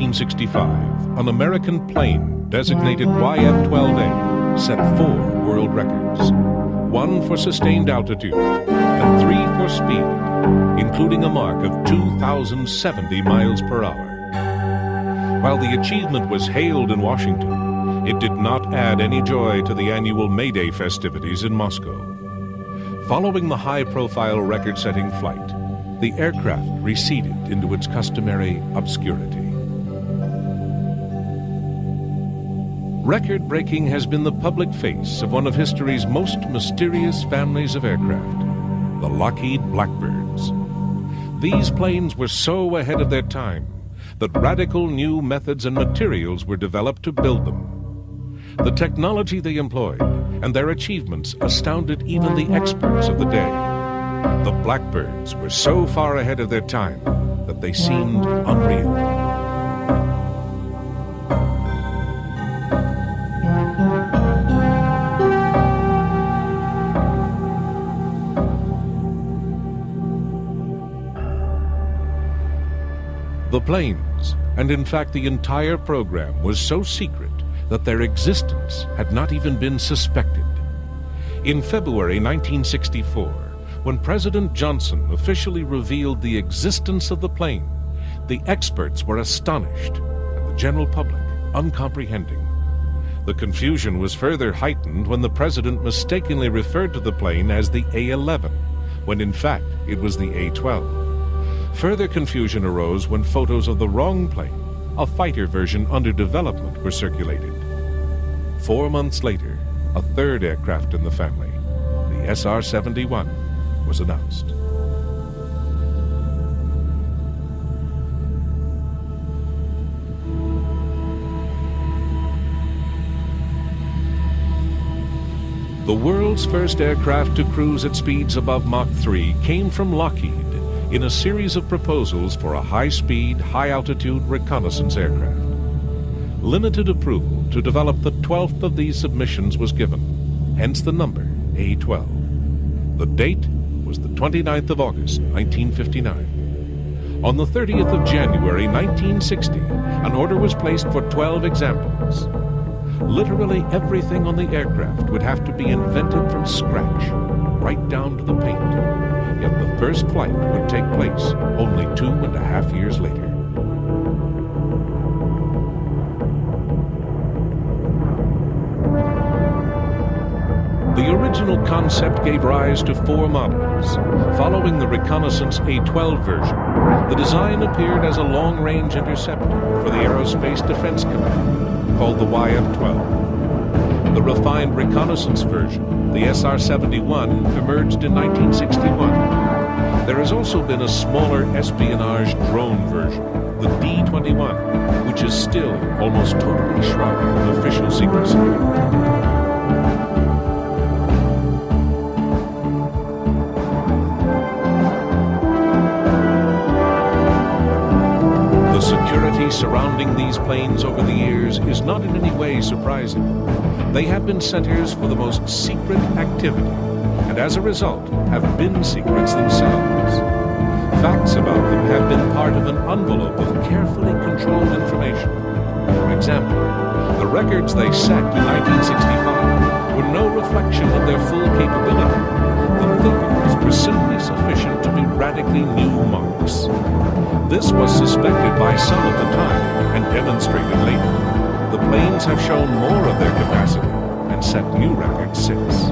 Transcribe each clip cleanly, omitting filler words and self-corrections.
1965, an American plane designated YF-12A set 4 world records. 1 for sustained altitude and 3 for speed, including a mark of 2,070 miles per hour. While the achievement was hailed in Washington, it did not add any joy to the annual May Day festivities in Moscow. Following the high-profile record-setting flight, the aircraft receded into its customary obscurity. Record-breaking has been the public face of one of history's most mysterious families of aircraft, the Lockheed Blackbirds. These planes were so ahead of their time that radical new methods and materials were developed to build them. The technology they employed and their achievements astounded even the experts of the day. The Blackbirds were so far ahead of their time that they seemed unreal. The planes, and in fact the entire program, was so secret that their existence had not even been suspected. In February 1964, when President Johnson officially revealed the existence of the plane, the experts were astonished and the general public uncomprehending. The confusion was further heightened when the president mistakenly referred to the plane as the A-11, when in fact it was the A-12. Further confusion arose when photos of the wrong plane, a fighter version under development, were circulated. 4 months later, a third aircraft in the family, the SR-71, was announced. The world's first aircraft to cruise at speeds above Mach 3 came from Lockheed in a series of proposals for a high-speed, high-altitude reconnaissance aircraft. Limited approval to develop the 12th of these submissions was given, hence the number A-12. The date was the 29th of August, 1959. On the 30th of January, 1960, an order was placed for 12 examples. Literally everything on the aircraft would have to be invented from scratch, right down to the paint. Yet the first flight would take place only 2.5 years later. The original concept gave rise to 4 models. Following the reconnaissance A-12 version, the design appeared as a long-range interceptor for the Aerospace Defense Command, called the YF-12. The refined reconnaissance version, the SR-71, emerged in 1961. There has also been a smaller espionage drone version, the D-21, which is still almost totally shrouded in official secrecy. The security surrounding these planes over the years is not in any way surprising. They have been centers for the most secret activity, and as a result have been secrets themselves. Facts about them have been part of an envelope of carefully controlled information. For example, the records they set in 1965 were no reflection of their full capability. The figures were simply sufficient to be radically new marks. This was suspected by some at the time and demonstrated later. The planes have shown more of their capacity and set new records since.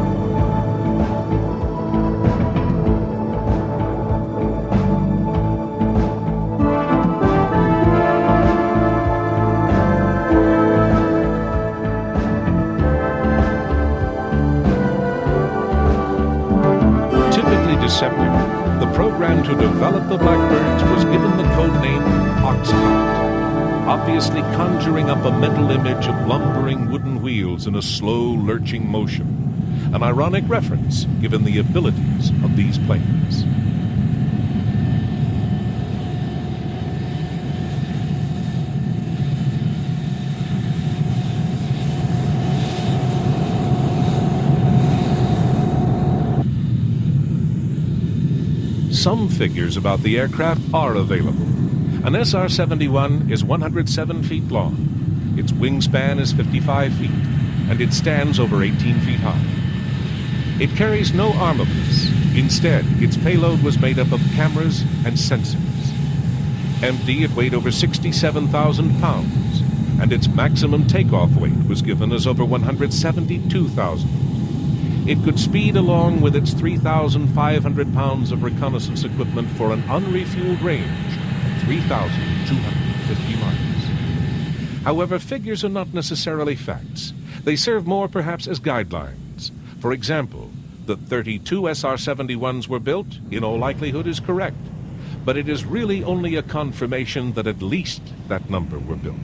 Typically deceptive, the program to develop the Blackbirds was given the code name Oxcart, obviously conjuring up a mental image of lumbering wooden wheels in a slow, lurching motion, an ironic reference given the abilities of these planes. Some figures about the aircraft are available. An SR-71 is 107 feet long, its wingspan is 55 feet, and it stands over 18 feet high. It carries no armaments. Instead, its payload was made up of cameras and sensors. Empty, it weighed over 67,000 pounds, and its maximum takeoff weight was given as over 172,000. It could speed along with its 3,500 pounds of reconnaissance equipment for an unrefueled range of 3,250 miles. However, figures are not necessarily facts. They serve more perhaps as guidelines. For example, that 32 SR-71s were built, in all likelihood, is correct. But it is really only a confirmation that at least that number were built.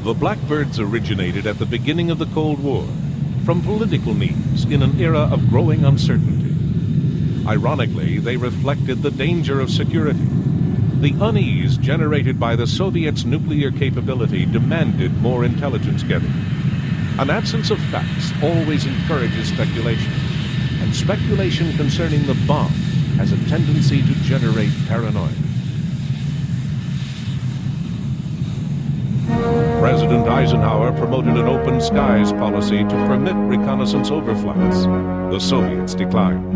The Blackbirds originated at the beginning of the Cold War, from political needs in an era of growing uncertainty. Ironically, they reflected the danger of security. The unease generated by the Soviets' nuclear capability demanded more intelligence gathering. An absence of facts always encourages speculation, and speculation concerning the bomb has a tendency to generate paranoia. President Eisenhower promoted an open skies policy to permit reconnaissance overflights. The Soviets declined.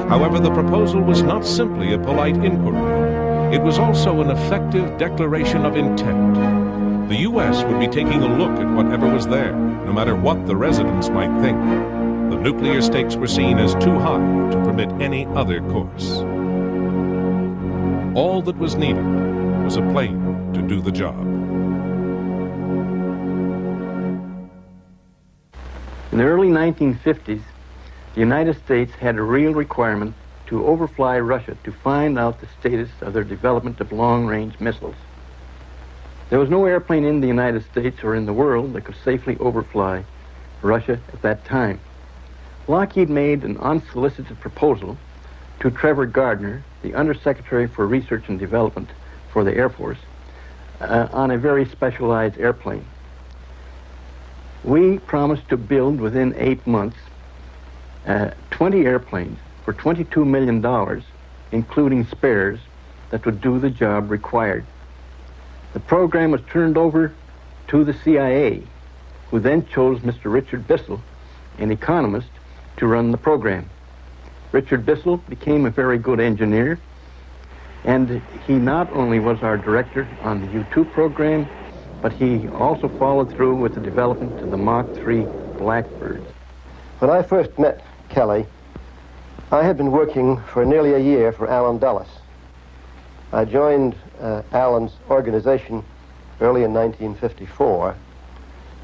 However, the proposal was not simply a polite inquiry. It was also an effective declaration of intent. The U.S. would be taking a look at whatever was there, no matter what the residents might think. The nuclear stakes were seen as too high to permit any other course. All that was needed was a plane to do the job. In the early 1950s, the United States had a real requirement to overfly Russia to find out the status of their development of long-range missiles. There was no airplane in the United States or in the world that could safely overfly Russia at that time. Lockheed made an unsolicited proposal to Trevor Gardner, the Undersecretary for Research and Development for the Air Force, on a very specialized airplane. We promised to build within 8 months 20 airplanes for $22 million, including spares, that would do the job required. The program was turned over to the CIA, who then chose Mr. Richard Bissell, an economist, to run the program. Richard Bissell became a very good engineer, and he not only was our director on the U-2 program, but he also followed through with the development of the Mach 3 Blackbird. When I first met Kelly, I had been working for nearly a year for Allen Dulles. I joined Allen's organization early in 1954.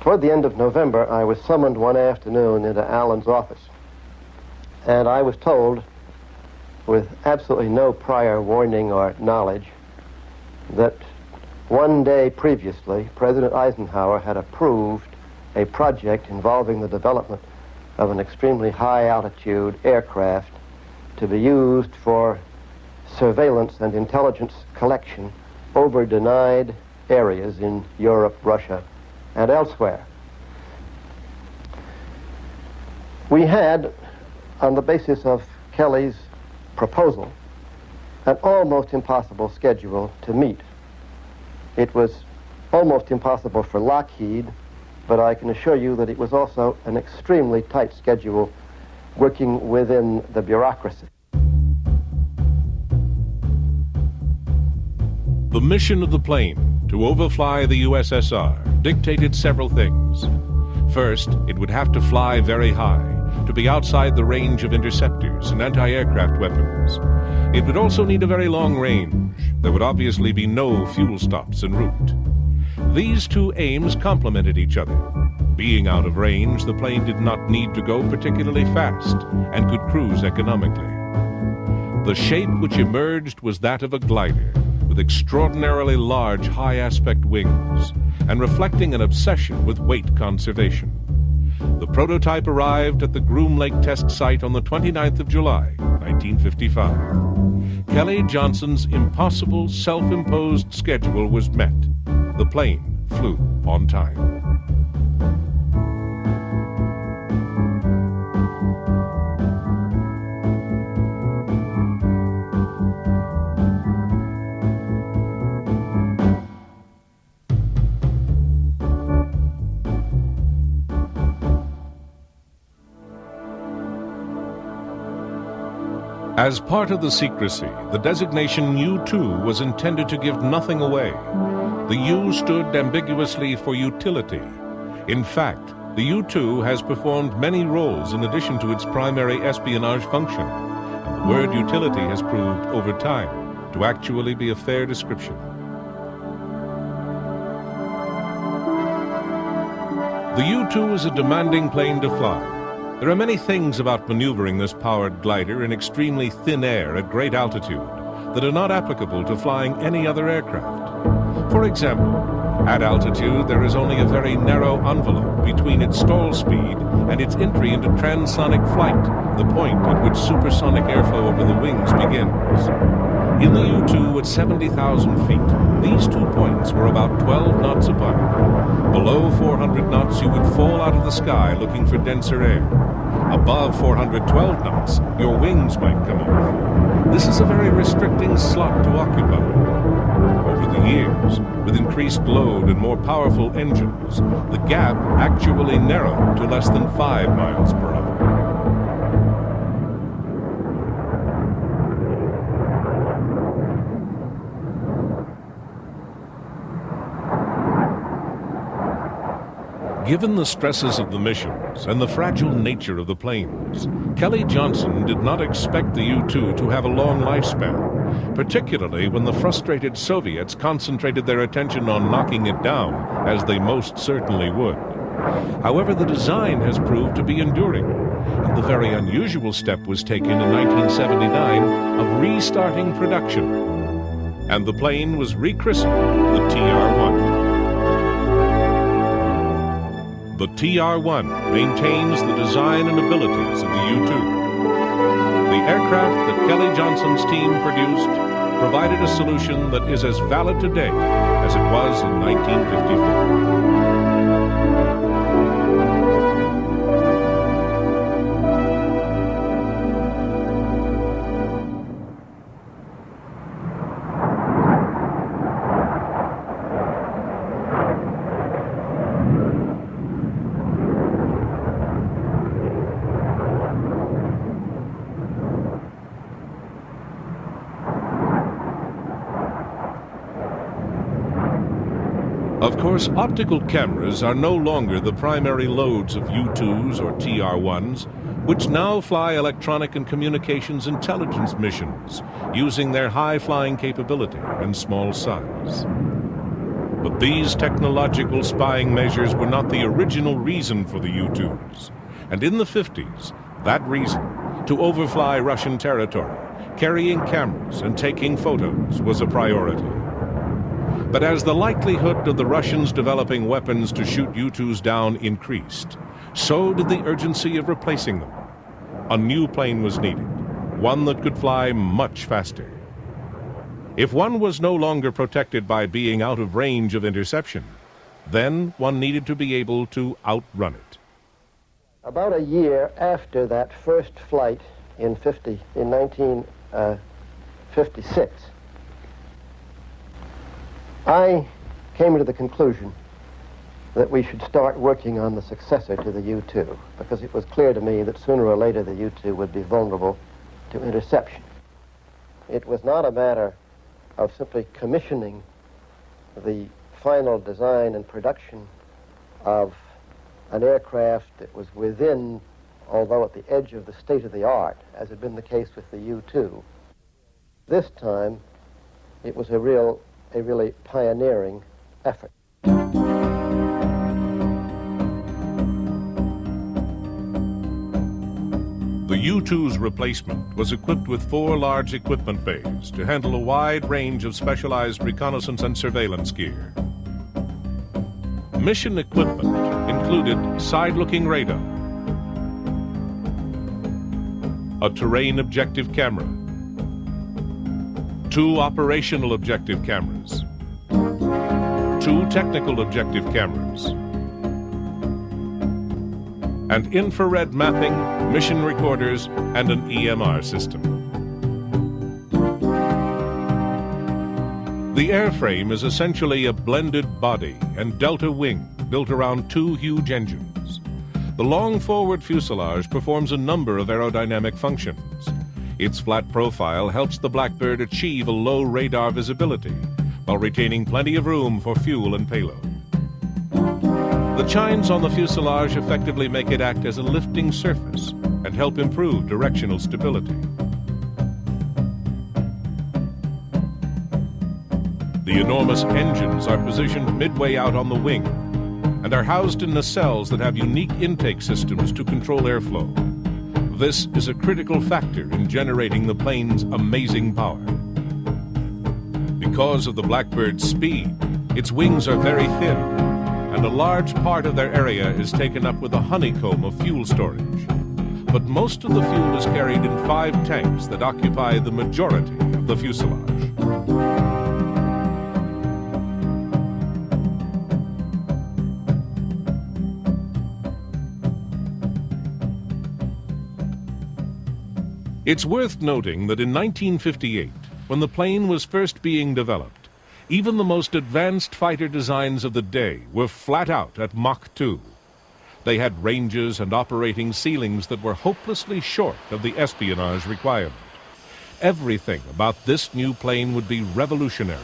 Toward the end of November, I was summoned one afternoon into Allen's office, and I was told, with absolutely no prior warning or knowledge, that one day previously, President Eisenhower had approved a project involving the development of an extremely high-altitude aircraft to be used for surveillance and intelligence collection over denied areas in Europe, Russia, and elsewhere. We had, on the basis of Kelly's proposal, an almost impossible schedule to meet. It was almost impossible for Lockheed, but I can assure you that it was also an extremely tight schedule working within the bureaucracy. The mission of the plane, to overfly the USSR, dictated several things. First, it would have to fly very high, to be outside the range of interceptors and anti-aircraft weapons. It would also need a very long range. There would obviously be no fuel stops en route. These two aims complemented each other. Being out of range, the plane did not need to go particularly fast and could cruise economically. The shape which emerged was that of a glider, with extraordinarily large high-aspect wings, and reflecting an obsession with weight conservation. The prototype arrived at the Groom Lake test site on the 29th of July, 1955. Kelly Johnson's impossible, self-imposed schedule was met. The plane flew on time. As part of the secrecy, the designation U-2 was intended to give nothing away. The U stood ambiguously for utility. In fact, the U-2 has performed many roles in addition to its primary espionage function, and the word utility has proved over time to actually be a fair description. The U-2 is a demanding plane to fly. There are many things about maneuvering this powered glider in extremely thin air at great altitude that are not applicable to flying any other aircraft. For example, at altitude there is only a very narrow envelope between its stall speed and its entry into transonic flight, the point at which supersonic airflow over the wings begins. In the U-2 at 70,000 feet, these 2 points were about 12 knots apart. Below 400 knots, you would fall out of the sky looking for denser air. Above 412 knots, your wings might come off. This is a very restricting slot to occupy. Over the years, with increased load and more powerful engines, the gap actually narrowed to less than 5 miles per hour. Given the stresses of the missions and the fragile nature of the planes, Kelly Johnson did not expect the U-2 to have a long lifespan, particularly when the frustrated Soviets concentrated their attention on knocking it down, as they most certainly would. However, the design has proved to be enduring, and the very unusual step was taken in 1979 of restarting production. And the plane was rechristened the TR-1. The TR-1 maintains the design and abilities of the U-2. The aircraft that Kelly Johnson's team produced provided a solution that is as valid today as it was in 1954. Of course, optical cameras are no longer the primary loads of U-2s or TR-1s, which now fly electronic and communications intelligence missions, using their high-flying capability and small size. But these technological spying measures were not the original reason for the U-2s. And in the 50s, that reason, to overfly Russian territory, carrying cameras and taking photos, was a priority. But as the likelihood of the Russians developing weapons to shoot U-2s down increased, so did the urgency of replacing them. A new plane was needed, one that could fly much faster. If one was no longer protected by being out of range of interception, then one needed to be able to outrun it. About a year after that first flight in 1956, I came to the conclusion that we should start working on the successor to the U-2, because it was clear to me that sooner or later the U-2 would be vulnerable to interception. It was not a matter of simply commissioning the final design and production of an aircraft that was within, although at the edge of the state-of-the-art, as had been the case with the U-2. This time, it was a really pioneering effort. The U-2's replacement was equipped with 4 large equipment bays to handle a wide range of specialized reconnaissance and surveillance gear. Mission equipment included side-looking radar, a terrain objective camera, 2 operational objective cameras, 2 technical objective cameras, and infrared mapping, mission recorders, and an EMR system. The airframe is essentially a blended body and delta wing built around 2 huge engines. The long forward fuselage performs a number of aerodynamic functions. Its flat profile helps the Blackbird achieve a low radar visibility while retaining plenty of room for fuel and payload. The chines on the fuselage effectively make it act as a lifting surface and help improve directional stability. The enormous engines are positioned midway out on the wing and are housed in nacelles that have unique intake systems to control airflow. This is a critical factor in generating the plane's amazing power. Because of the Blackbird's speed, its wings are very thin, and a large part of their area is taken up with a honeycomb of fuel storage. But most of the fuel is carried in 5 tanks that occupy the majority of the fuselage. It's worth noting that in 1958, when the plane was first being developed, even the most advanced fighter designs of the day were flat out at Mach 2. They had ranges and operating ceilings that were hopelessly short of the espionage requirement. Everything about this new plane would be revolutionary.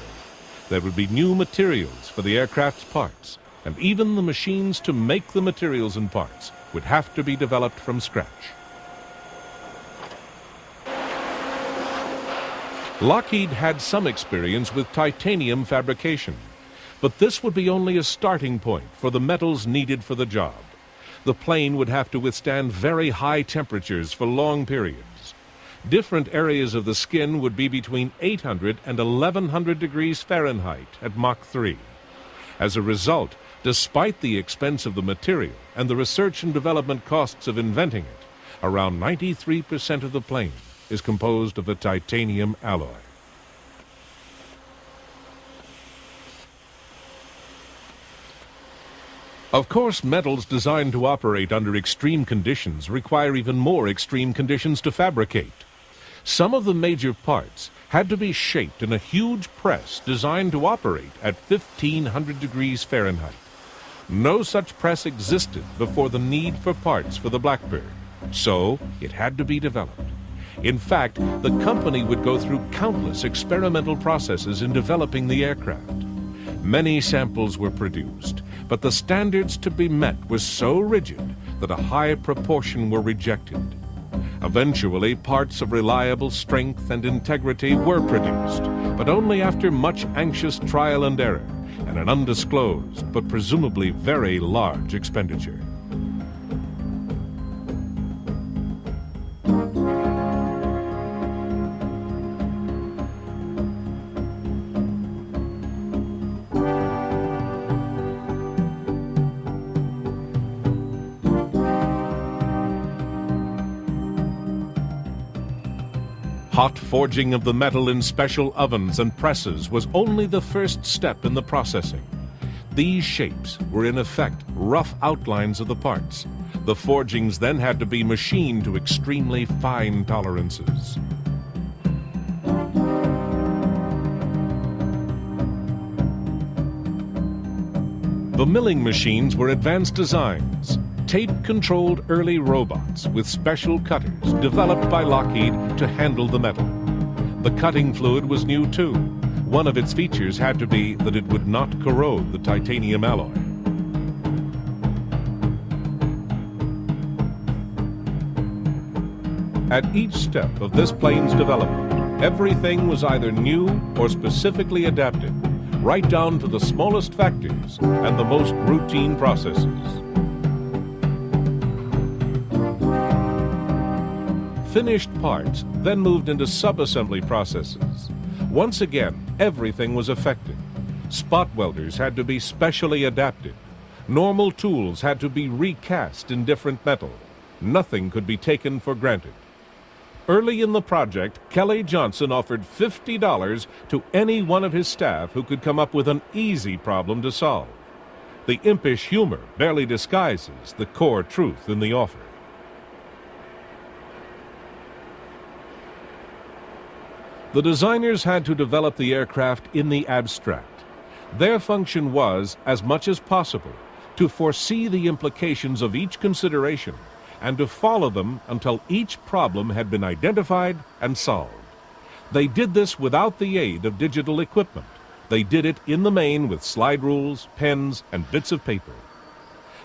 There would be new materials for the aircraft's parts, and even the machines to make the materials and parts would have to be developed from scratch. Lockheed had some experience with titanium fabrication, but this would be only a starting point for the metals needed for the job. The plane would have to withstand very high temperatures for long periods. Different areas of the skin would be between 800 and 1100 degrees Fahrenheit at Mach 3. As a result, despite the expense of the material and the research and development costs of inventing it, around 93% of the plane is composed of a titanium alloy. Of course, metals designed to operate under extreme conditions require even more extreme conditions to fabricate. Some of the major parts had to be shaped in a huge press designed to operate at 1500 degrees Fahrenheit. No such press existed before the need for parts for the Blackbird, so it had to be developed. In fact, the company would go through countless experimental processes in developing the aircraft. Many samples were produced, but the standards to be met were so rigid that a high proportion were rejected. Eventually, parts of reliable strength and integrity were produced, but only after much anxious trial and error and an undisclosed but presumably very large expenditure. Hot forging of the metal in special ovens and presses was only the first step in the processing. These shapes were in effect rough outlines of the parts. The forgings then had to be machined to extremely fine tolerances. The milling machines were advanced designs, tape-controlled early robots with special cutters developed by Lockheed to handle the metal. The cutting fluid was new too. One of its features had to be that it would not corrode the titanium alloy. At each step of this plane's development, everything was either new or specifically adapted, right down to the smallest factors and the most routine processes. Finished parts then moved into sub-assembly processes. Once again, everything was affected. Spot welders had to be specially adapted. Normal tools had to be recast in different metal. Nothing could be taken for granted. Early in the project, Kelly Johnson offered $50 to any one of his staff who could come up with an easy problem to solve. The impish humor barely disguises the core truth in the offer. The designers had to develop the aircraft in the abstract. Their function was, as much as possible, to foresee the implications of each consideration and to follow them until each problem had been identified and solved. They did this without the aid of digital equipment. They did it in the main with slide rules, pens, and bits of paper.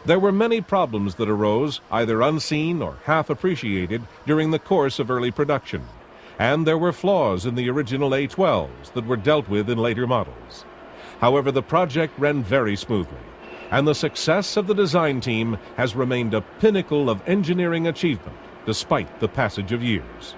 There were many problems that arose, either unseen or half appreciated, during the course of early production. And there were flaws in the original A-12s that were dealt with in later models. However, the project ran very smoothly, and the success of the design team has remained a pinnacle of engineering achievement despite the passage of years.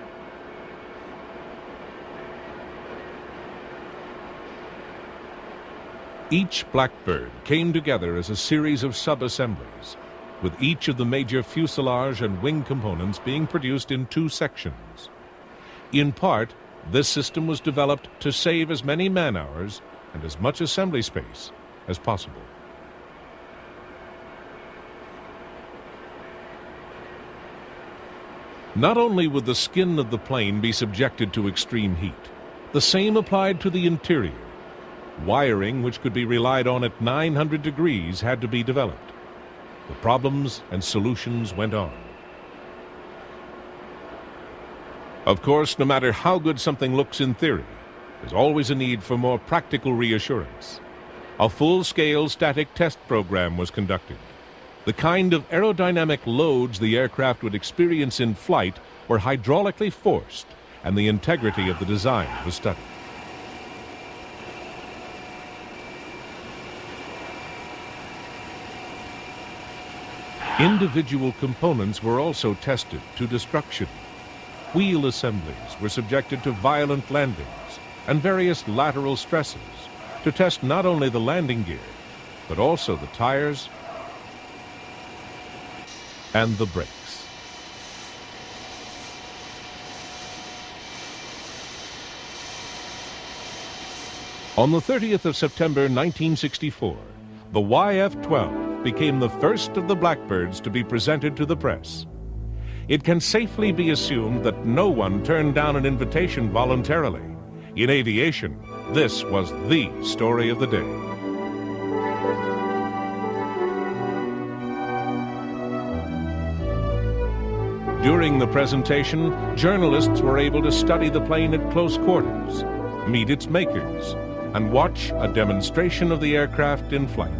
Each Blackbird came together as a series of sub-assemblies, with each of the major fuselage and wing components being produced in two sections. In part, this system was developed to save as many man-hours and as much assembly space as possible. Not only would the skin of the plane be subjected to extreme heat, the same applied to the interior. Wiring, which could be relied on at 900 degrees, had to be developed. The problems and solutions went on. Of course, no matter how good something looks in theory, there's always a need for more practical reassurance. A full-scale static test program was conducted. The kind of aerodynamic loads the aircraft would experience in flight were hydraulically forced, and the integrity of the design was studied. Individual components were also tested to destruction. Wheel assemblies were subjected to violent landings and various lateral stresses to test not only the landing gear, but also the tires and the brakes. On the 30th of September 1964, the YF-12 became the first of the Blackbirds to be presented to the press. It can safely be assumed that no one turned down an invitation voluntarily. In aviation, this was the story of the day. During the presentation, journalists were able to study the plane at close quarters, meet its makers, and watch a demonstration of the aircraft in flight.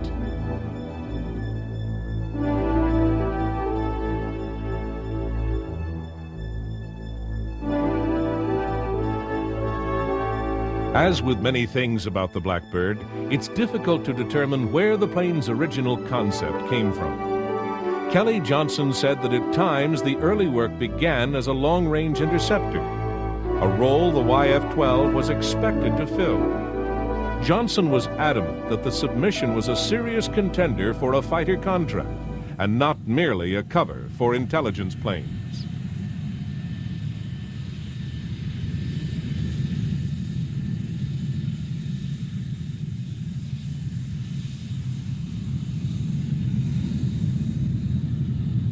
As with many things about the Blackbird, it's difficult to determine where the plane's original concept came from. Kelly Johnson said that at times the early work began as a long-range interceptor, a role the YF-12 was expected to fill. Johnson was adamant that the submission was a serious contender for a fighter contract and not merely a cover for intelligence planes.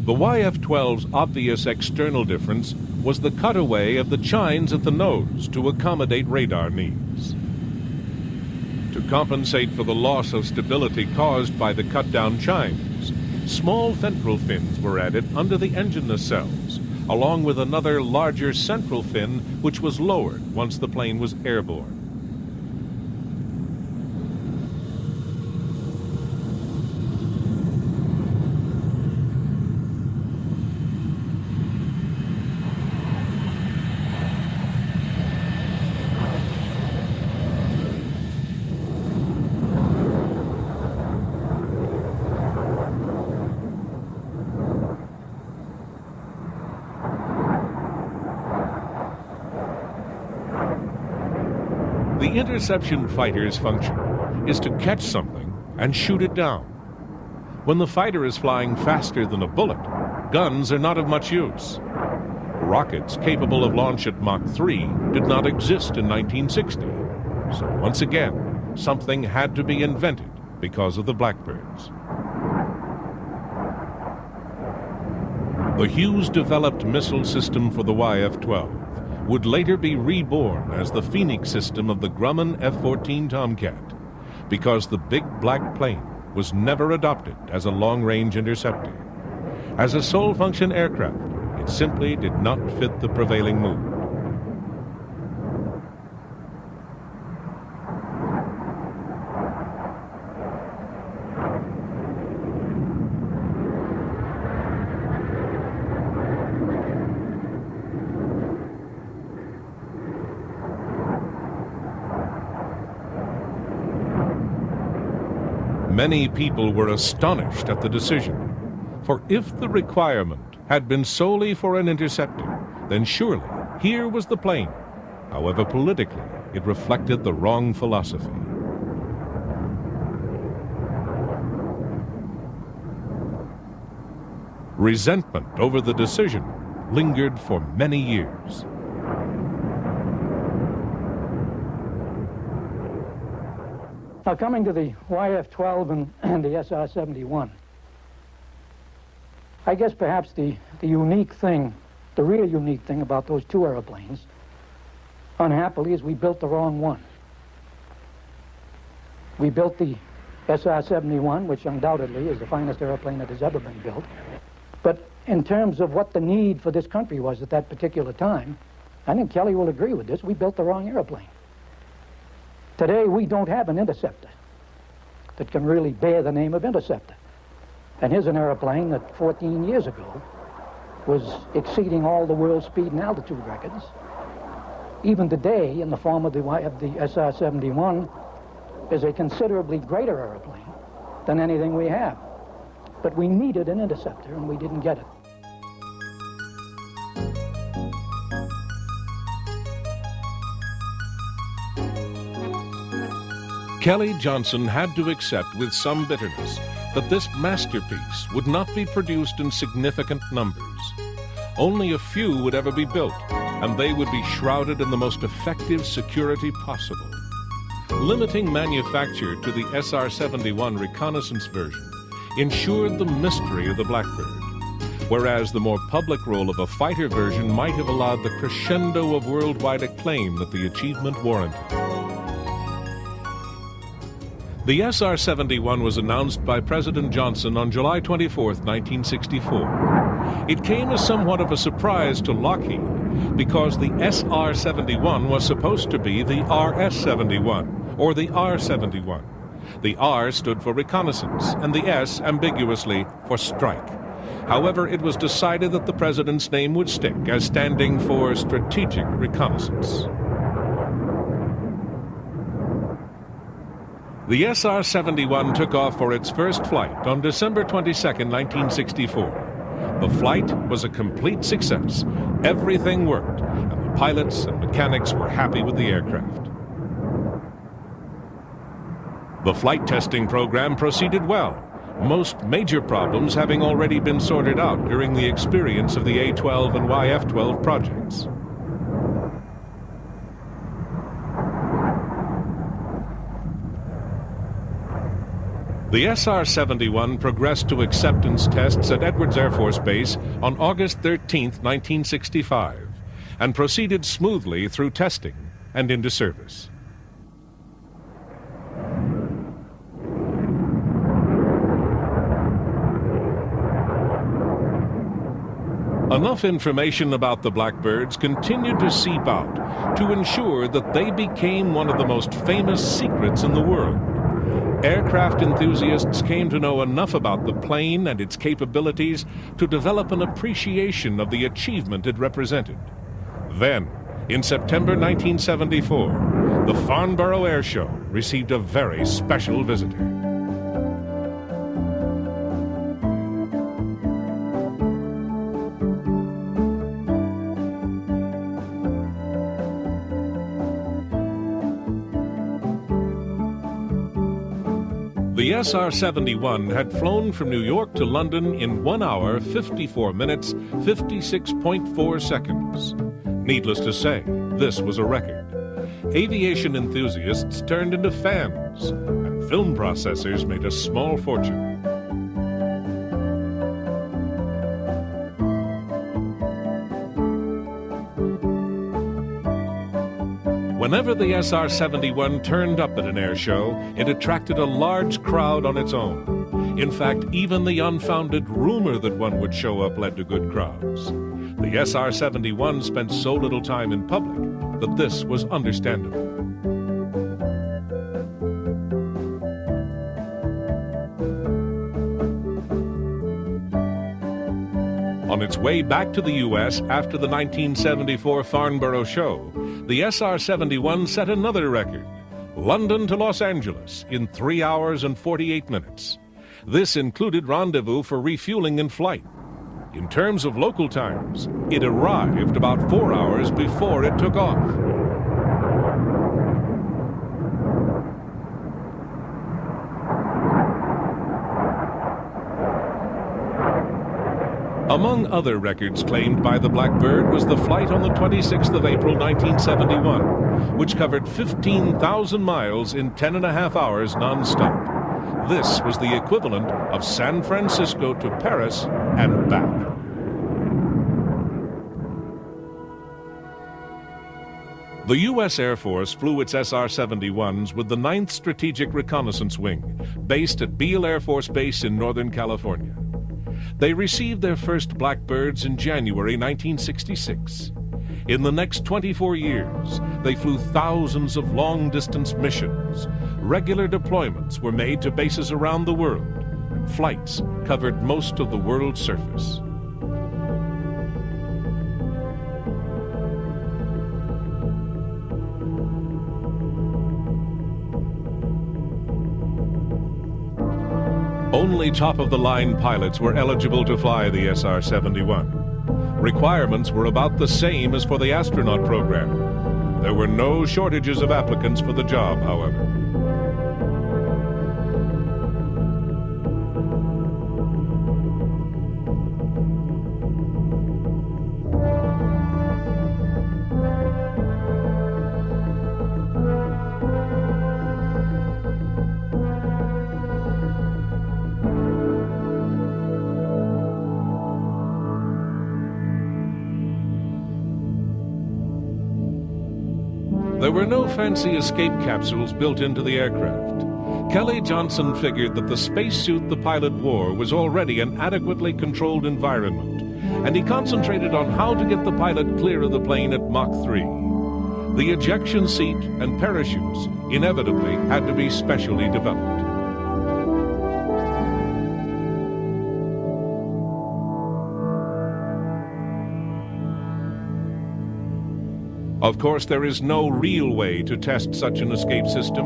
The YF-12's obvious external difference was the cutaway of the chines at the nose to accommodate radar needs. To compensate for the loss of stability caused by the cut-down chines, small ventral fins were added under the engine nacelles, along with another larger central fin which was lowered once the plane was airborne. The interception fighter's function is to catch something and shoot it down. When the fighter is flying faster than a bullet, guns are not of much use. rockets capable of launch at Mach 3 did not exist in 1960. So once again, something had to be invented because of the Blackbirds. The Hughes-developed missile system for the YF-12 would later be reborn as the Phoenix system of the Grumman F-14 Tomcat, because the big black plane was never adopted as a long-range interceptor. As a sole-function aircraft, it simply did not fit the prevailing mood. Many people were astonished at the decision, for if the requirement had been solely for an interceptor, then surely here was the plane. However, politically, it reflected the wrong philosophy. Resentment over the decision lingered for many years. Now, coming to the YF-12 and the SR-71, I guess perhaps the unique thing, the real unique thing about those two airplanes, unhappily, is we built the wrong one. We built the SR-71, which undoubtedly is the finest airplane that has ever been built. But in terms of what the need for this country was at that particular time, I think Kelly will agree with this, we built the wrong airplane. Today, we don't have an interceptor that can really bear the name of interceptor. And here's an airplane that 14 years ago was exceeding all the world speed and altitude records. Even today, in the form of the SR-71, is a considerably greater airplane than anything we have. But we needed an interceptor, and we didn't get it. Kelly Johnson had to accept with some bitterness that this masterpiece would not be produced in significant numbers. Only a few would ever be built, and they would be shrouded in the most effective security possible. Limiting manufacture to the SR-71 reconnaissance version ensured the mystery of the Blackbird, whereas the more public role of a fighter version might have allowed the crescendo of worldwide acclaim that the achievement warranted. The SR-71 was announced by President Johnson on July 24, 1964. It came as somewhat of a surprise to Lockheed because the SR-71 was supposed to be the RS-71, or the R-71. The R stood for reconnaissance, and the S ambiguously for strike. However, it was decided that the President's name would stick as standing for strategic reconnaissance. The SR-71 took off for its first flight on December 22, 1964. The flight was a complete success. Everything worked, and the pilots and mechanics were happy with the aircraft. The flight testing program proceeded well, most major problems having already been sorted out during the experience of the A-12 and YF-12 projects. The SR-71 progressed to acceptance tests at Edwards Air Force Base on August 13, 1965, and proceeded smoothly through testing and into service. Enough information about the Blackbirds continued to seep out to ensure that they became one of the most famous secrets in the world. Aircraft enthusiasts came to know enough about the plane and its capabilities to develop an appreciation of the achievement it represented. Then, in September 1974, the Farnborough Air Show received a very special visitor. The The SR-71 had flown from New York to London in 1 hour, 54 minutes, 56.4 seconds. Needless to say, this was a record. Aviation enthusiasts turned into fans, and film processors made a small fortune. Whenever the SR-71 turned up at an air show, it attracted a large crowd on its own. In fact, even the unfounded rumor that one would show up led to good crowds. The SR-71 spent so little time in public that this was understandable. On its way back to the U.S. after the 1974 Farnborough show, the SR-71 set another record, London to Los Angeles in 3 hours and 48 minutes. This included rendezvous for refueling in flight. In terms of local times, it arrived about 4 hours before it took off. Among other records claimed by the Blackbird was the flight on the 26th of April 1971, which covered 15,000 miles in 10.5 hours non-stop. This was the equivalent of San Francisco to Paris and back. The U.S. Air Force flew its SR-71s with the 9th Strategic Reconnaissance Wing, based at Beale Air Force Base in Northern California. They received their first Blackbirds in January 1966. In the next 24 years, they flew thousands of long-distance missions. Regular deployments were made to bases around the world, and flights covered most of the world's surface. Only top-of-the-line pilots were eligible to fly the SR-71. Requirements were about the same as for the astronaut program. There were no shortages of applicants for the job, however. There were no fancy escape capsules built into the aircraft. Kelly Johnson figured that the spacesuit the pilot wore was already an adequately controlled environment, and he concentrated on how to get the pilot clear of the plane at Mach 3. The ejection seat and parachutes inevitably had to be specially developed. Of course, there is no real way to test such an escape system.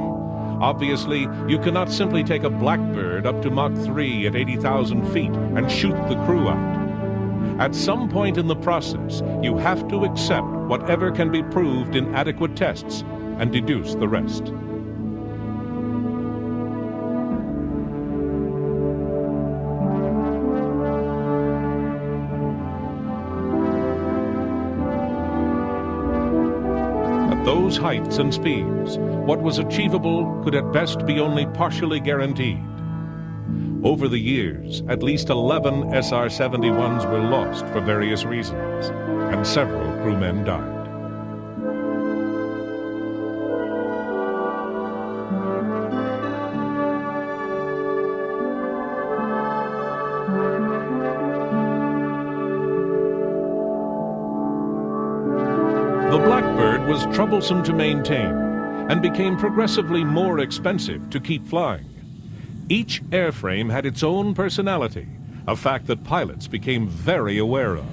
Obviously, you cannot simply take a Blackbird up to Mach 3 at 80,000 feet and shoot the crew out. At some point in the process, you have to accept whatever can be proved in adequate tests and deduce the rest. Those heights and speeds, what was achievable could at best be only partially guaranteed. Over the years, at least 11 SR-71s were lost for various reasons, and several crewmen died. The Blackbird was troublesome to maintain and became progressively more expensive to keep flying. Each airframe had its own personality, a fact that pilots became very aware of.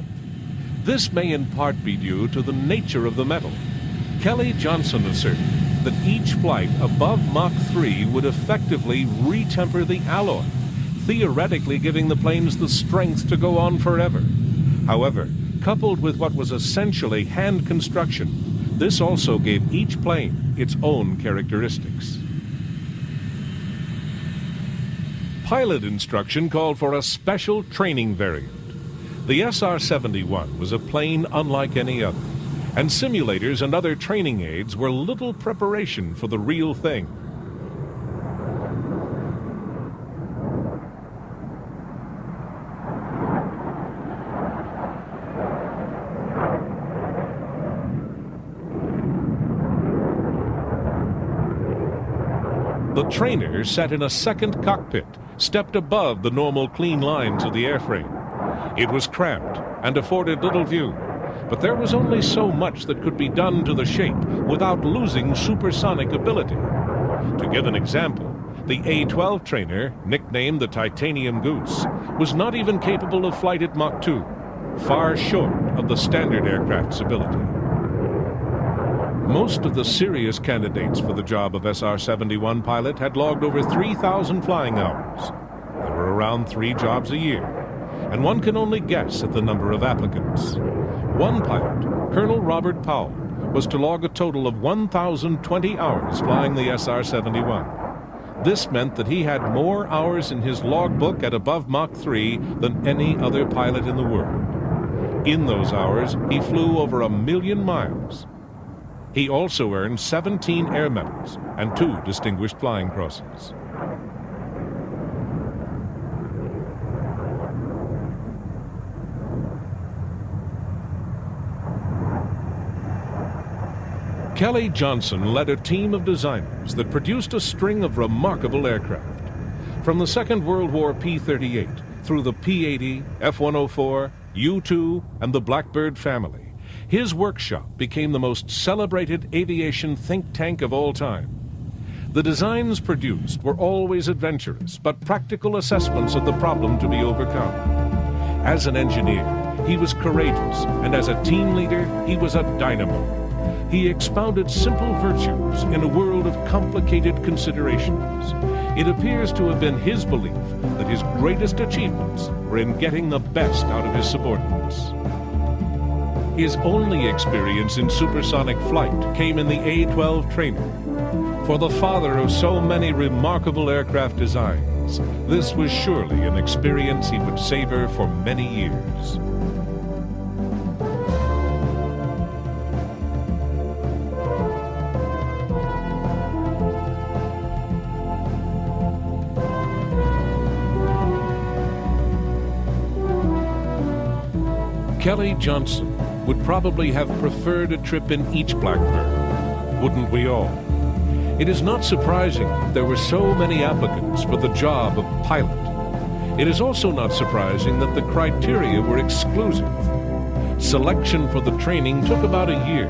This may in part be due to the nature of the metal. Kelly Johnson asserted that each flight above Mach 3 would effectively retemper the alloy, theoretically giving the planes the strength to go on forever. However, coupled with what was essentially hand construction, this also gave each plane its own characteristics. Pilot instruction called for a special training variant. The SR-71 was a plane unlike any other, and simulators and other training aids were little preparation for the real thing. The trainer sat in a second cockpit, stepped above the normal clean lines of the airframe. It was cramped and afforded little view, but there was only so much that could be done to the shape without losing supersonic ability. To give an example, the A-12 trainer, nicknamed the Titanium Goose, was not even capable of flight at Mach 2, far short of the standard aircraft's ability. Most of the serious candidates for the job of SR-71 pilot had logged over 3,000 flying hours. There were around 3 jobs a year, and one can only guess at the number of applicants. One pilot, Colonel Robert Powell, was to log a total of 1,020 hours flying the SR-71. This meant that he had more hours in his logbook at above Mach 3 than any other pilot in the world. In those hours, he flew over 1 million miles. He also earned 17 air medals and 2 distinguished flying crosses. Kelly Johnson led a team of designers that produced a string of remarkable aircraft. From the Second World War P-38 through the P-80, F-104, U-2, and the Blackbird family, his workshop became the most celebrated aviation think tank of all time. The designs produced were always adventurous, but practical assessments of the problem to be overcome. As an engineer, he was courageous, and as a team leader, he was a dynamo. He expounded simple virtues in a world of complicated considerations. It appears to have been his belief that his greatest achievements were in getting the best out of his subordinates. His only experience in supersonic flight came in the A-12 trainer. For the father of so many remarkable aircraft designs, this was surely an experience he would savor for many years. Kelly Johnson would probably have preferred a trip in each Blackbird. Wouldn't we all? It is not surprising that there were so many applicants for the job of pilot. It is also not surprising that the criteria were exclusive. Selection for the training took about a year.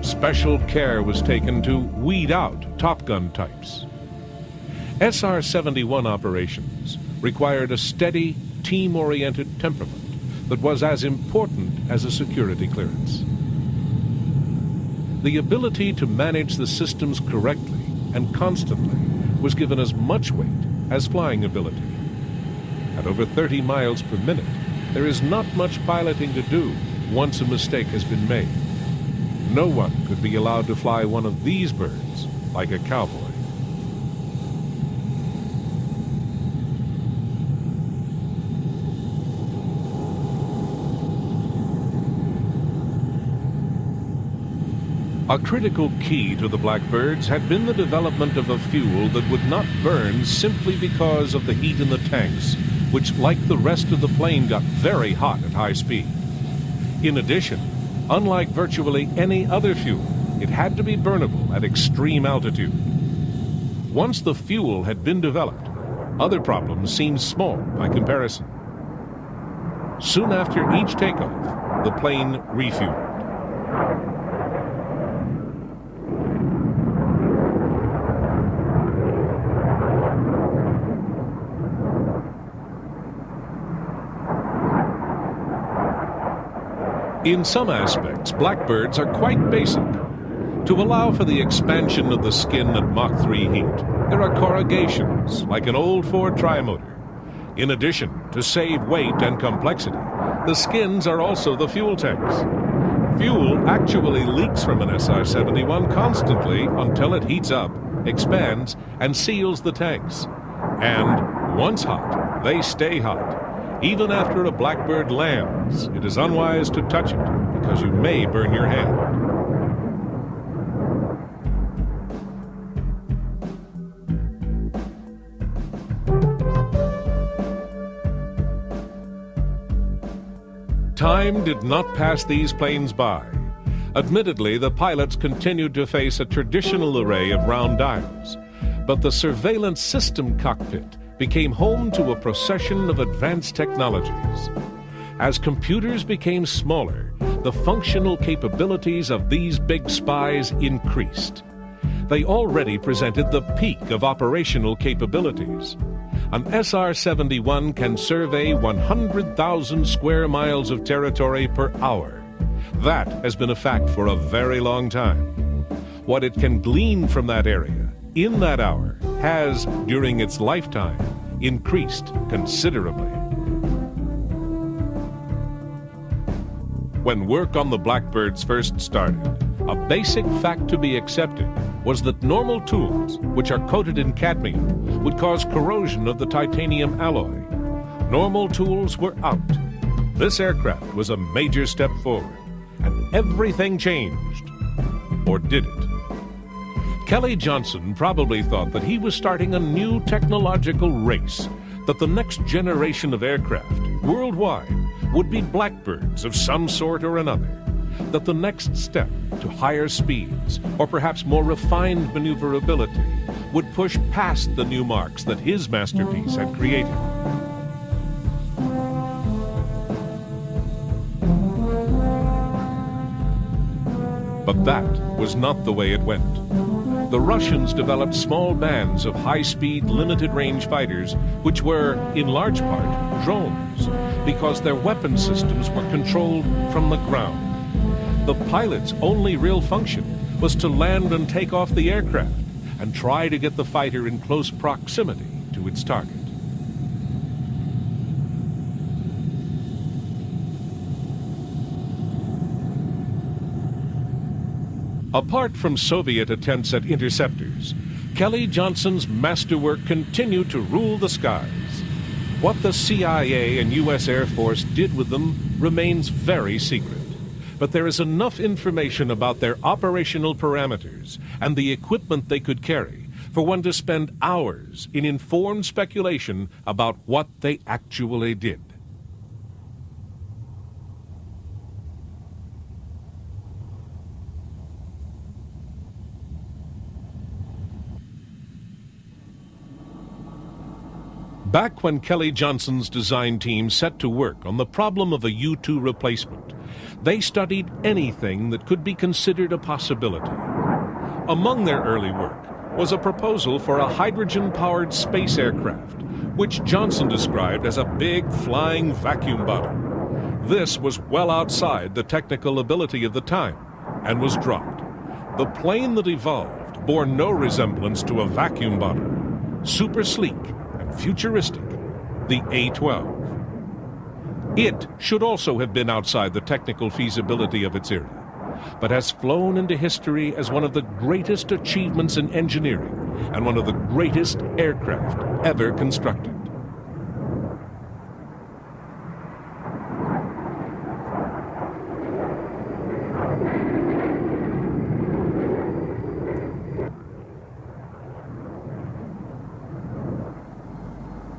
Special care was taken to weed out Top Gun types. SR-71 operations required a steady, team-oriented temperament that was as important as a security clearance. The ability to manage the systems correctly and constantly was given as much weight as flying ability. At over 30 miles per minute, there is not much piloting to do once a mistake has been made. No one could be allowed to fly one of these birds like a cowboy. A critical key to the Blackbirds had been the development of a fuel that would not burn simply because of the heat in the tanks, which, like the rest of the plane, got very hot at high speed. In addition, unlike virtually any other fuel, it had to be burnable at extreme altitude. Once the fuel had been developed, other problems seemed small by comparison. Soon after each takeoff, the plane refueled. In some aspects, Blackbirds are quite basic. To allow for the expansion of the skin at Mach 3 heat, there are corrugations, like an old Ford trimotor. In addition, to save weight and complexity, the skins are also the fuel tanks. Fuel actually leaks from an SR-71 constantly until it heats up, expands, and seals the tanks. And Once hot, they stay hot. Even after a Blackbird lands, it is unwise to touch it because you may burn your hand. Time did not pass these planes by. Admittedly, the pilots continued to face a traditional array of round dials, but the surveillance system cockpit became home to a procession of advanced technologies. As computers became smaller, the functional capabilities of these big spies increased. They already presented the peak of operational capabilities. An SR-71 can survey 100,000 square miles of territory per hour. That has been a fact for a very long time. What it can glean from that area, in that hour, has, during its lifetime, increased considerably. When work on the Blackbirds first started, a basic fact to be accepted was that normal tools, which are coated in cadmium, would cause corrosion of the titanium alloy. Normal tools were out. This aircraft was a major step forward, and everything changed. Or did it? Kelly Johnson probably thought that he was starting a new technological race, that the next generation of aircraft, worldwide, would be Blackbirds of some sort or another, that the next step to higher speeds, or perhaps more refined maneuverability, would push past the new marks that his masterpiece had created. But that was not the way it went. The Russians developed small bands of high-speed, limited-range fighters, which were, in large part, drones, because their weapon systems were controlled from the ground. The pilot's only real function was to land and take off the aircraft and try to get the fighter in close proximity to its target. Apart from Soviet attempts at interceptors, Kelly Johnson's masterwork continued to rule the skies. What the CIA and U.S. Air Force did with them remains very secret. But there is enough information about their operational parameters and the equipment they could carry for one to spend hours in informed speculation about what they actually did. Back when Kelly Johnson's design team set to work on the problem of a U-2 replacement, they studied anything that could be considered a possibility. Among their early work was a proposal for a hydrogen-powered space aircraft, which Johnson described as a big flying vacuum bottle. This was well outside the technical ability of the time and was dropped. The plane that evolved bore no resemblance to a vacuum bottle. Super sleek and futuristic, the A-12. It should also have been outside the technical feasibility of its era, but has flown into history as one of the greatest achievements in engineering and one of the greatest aircraft ever constructed.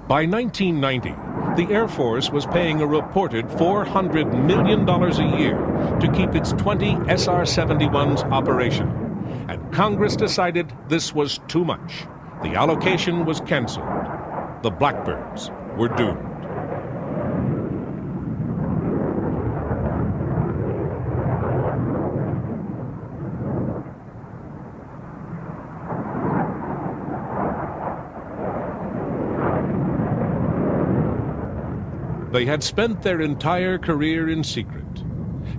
By 1990, the Air Force was paying a reported $400 million a year to keep its 20 SR-71s operational, and Congress decided this was too much. The allocation was canceled. The Blackbirds were doomed. They had spent their entire career in secret,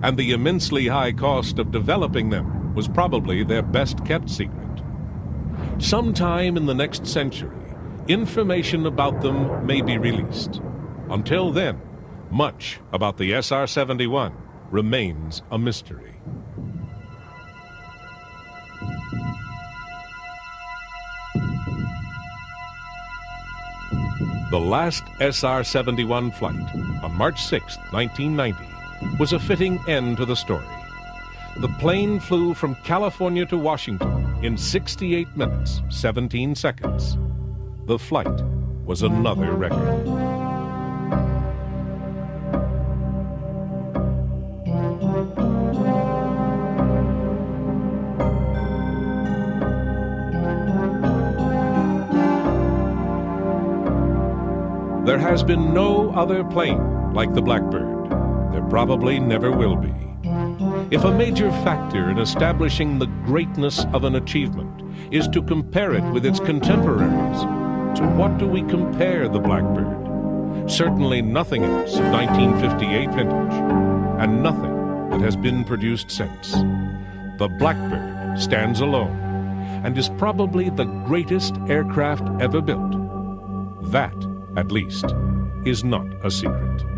and the immensely high cost of developing them was probably their best-kept secret. Sometime in the next century, information about them may be released. Until then, much about the SR-71 remains a mystery. The last SR-71 flight on March 6, 1990, was a fitting end to the story. The plane flew from California to Washington in 68 minutes, 17 seconds. The flight was another record. There has been no other plane like the Blackbird. There probably never will be. If a major factor in establishing the greatness of an achievement is to compare it with its contemporaries, to what do we compare the Blackbird? Certainly nothing else of 1958 vintage, and nothing that has been produced since. The Blackbird stands alone and is probably the greatest aircraft ever built. That, at least, is not a secret.